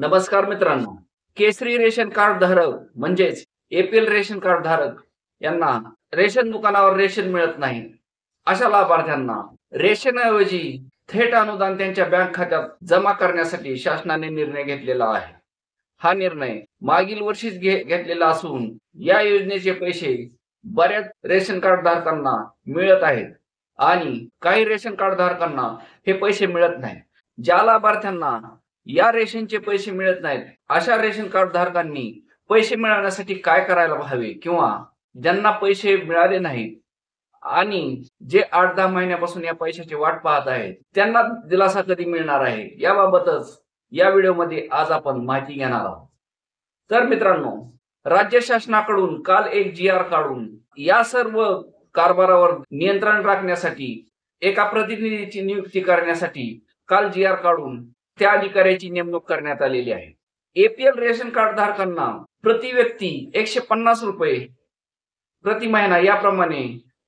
नमस्कार मित्रांनो. केसरी ration card धारक म्हणजेच एपीएल रेशन कार्ड धारक यांना रेशन दुकानावर रेशन मिळत नाही. अशा लाभार्थ्यांना रेशनऐवजी थेट अनुदान त्यांच्या बँक खात्यात जमा करण्यासाठी शासनाने निर्णय घेतलेला आहे. हा निर्णय मागील वर्षीच घेतलेला असून या योजनेचे पैसे बऱ्याच रेशन कार्ड धारकांना मिळत आहेत आणि काही रेशन कार्ड धारकांना हे पैसे मिळत नाही. ज्या लाभार्थ्यांना या रेशनचे पैसे मिळत नाहीत अशा रेशन कार्ड धारकांनी पैसे मिळवण्यासाठी काय करायला हवे किंवा ज्यांना पैसे मिळाले नाहीत आणि जे 8-10 महिन्यापासून या पैशाची वाट पाहत आहेत त्यांना दिलासा कधी मिळणार आहे याबाबतच या व्हिडिओमध्ये आज आपण माहिती घेणार आहोत. तर मित्रांनो, राज्य शासनाकडून काल एक GR काढून या सर्व कारभारावर नियंत्रण राखण्यासाठी एका प्रतिनिधीची नियुक्ती करण्यासाठी काल GR काढून त्या अधिकाऱ्याची नेमणूक करण्यात आलेली आहे. एपीएल रेशन कार्ड धारकांना प्रति व्यक्ती 150 रुपये प्रति महिना याप्रमाणे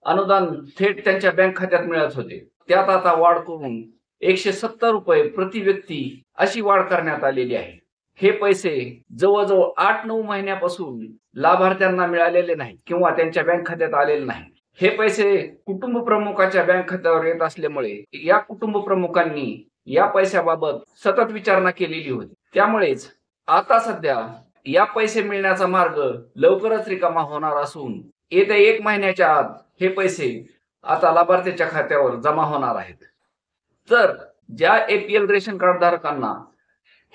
अनुदान थेट त्यांच्या बँक खात्यात मिळत होते. त्यात आता वाढ करून 170 रुपये प्रति व्यक्ती अशी वाढ करण्यात आलेली आहे. हे पैसे जवळजवळ 8-9 महिन्यापासून लाभार्थ्यांना मिळालेले नाही किंवा त्यांच्या बँक खात्यात आलेले नाही. हे पैसे कुटुंब प्रमुखाच्या बँक खात्यावर येत असल्यामुळे या कुटुंब प्रमुखांनी या पैशाबाबत सतत विचारणा केलेली होती. त्यामुळेच आता सध्या या पैसे मिळण्याचा मार्ग लवकरच रिकामा होणार असून येत्या 1 महिन्याच्या आत हे पैसे आता लाभार्थ्याच्या खात्यावर जमा होणार आहेत. तर ज्या एपीएल रेशन कार्ड धारकांना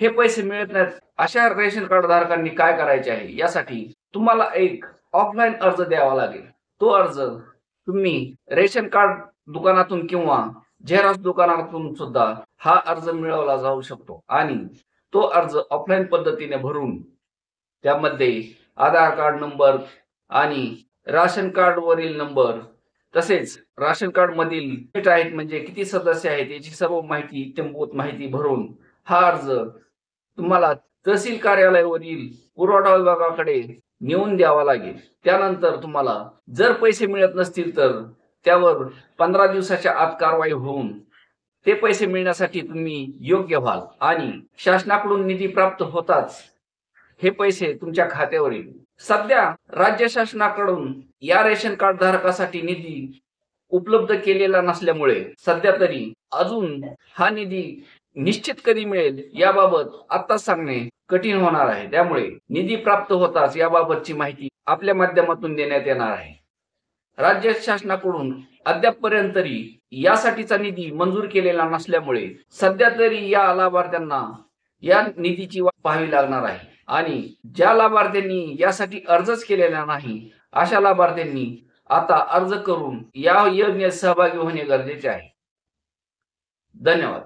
हे पैसे मिळत नाहीत अशा रेशन कार्ड धारकांनी काय करायचे आहे, यासाठी तुम्हाला एक ऑफलाईन अर्ज द्यावा लागेल. तो अर्ज तुम्ही रेशन कार्ड दुकानातून किंवा झेरॉक्स दुकानातून सुद्धा हा अर्ज मिळवला जाऊ शकतो आणि तो अर्ज ऑफलाईन पद्धतीने भरून त्यामध्ये आधार कार्ड नंबर आणि राशन कार्ड वरील नंबर तसेच राशन कार्ड मधील डेट आहेत म्हणजे किती सदस्य आहेत याची सर्व माहिती इत्यंभूत माहिती भरून हा अर्ज तुम्हाला तहसील कार्यालयावरील पुरवठा विभागाकडे नेऊन द्यावा लागेल. त्यानंतर तुम्हाला जर पैसे मिळत नसतील तर त्यावर 15 दिवसाच्या आत कारवाई होऊन ते पैसे मिळण्यासाठी तुम्ही योग्य व्हाल आणि शासनाकडून निधी प्राप्त होताच हे पैसे तुमच्या खात्यावर येईल. सध्या राज्य शासनाकडून या रेशन कार्ड धारकासाठी निधी उपलब्ध केलेला नसल्यामुळे सध्या तरी अजून हा निधी निश्चित कधी मिळेल याबाबत आत्ताच सांगणे कठीण होणार आहे. त्यामुळे निधी प्राप्त होताच याबाबतची माहिती आपल्या माध्यमातून देण्यात येणार आहे. राज्य शासनाकडून अद्यापपर्यंत तरी यासाठीचा निधी मंजूर केलेला नसल्यामुळे सध्या तरी या लाभार्थ्यांना या निधीची वाट पाहावी लागणार आहे आणि ज्या लाभार्थ्यांनी यासाठी अर्जच केलेला नाही अशा लाभार्थ्यांनी आता अर्ज करून या योजनेत सहभागी होणे गरजेचे आहे. धन्यवाद.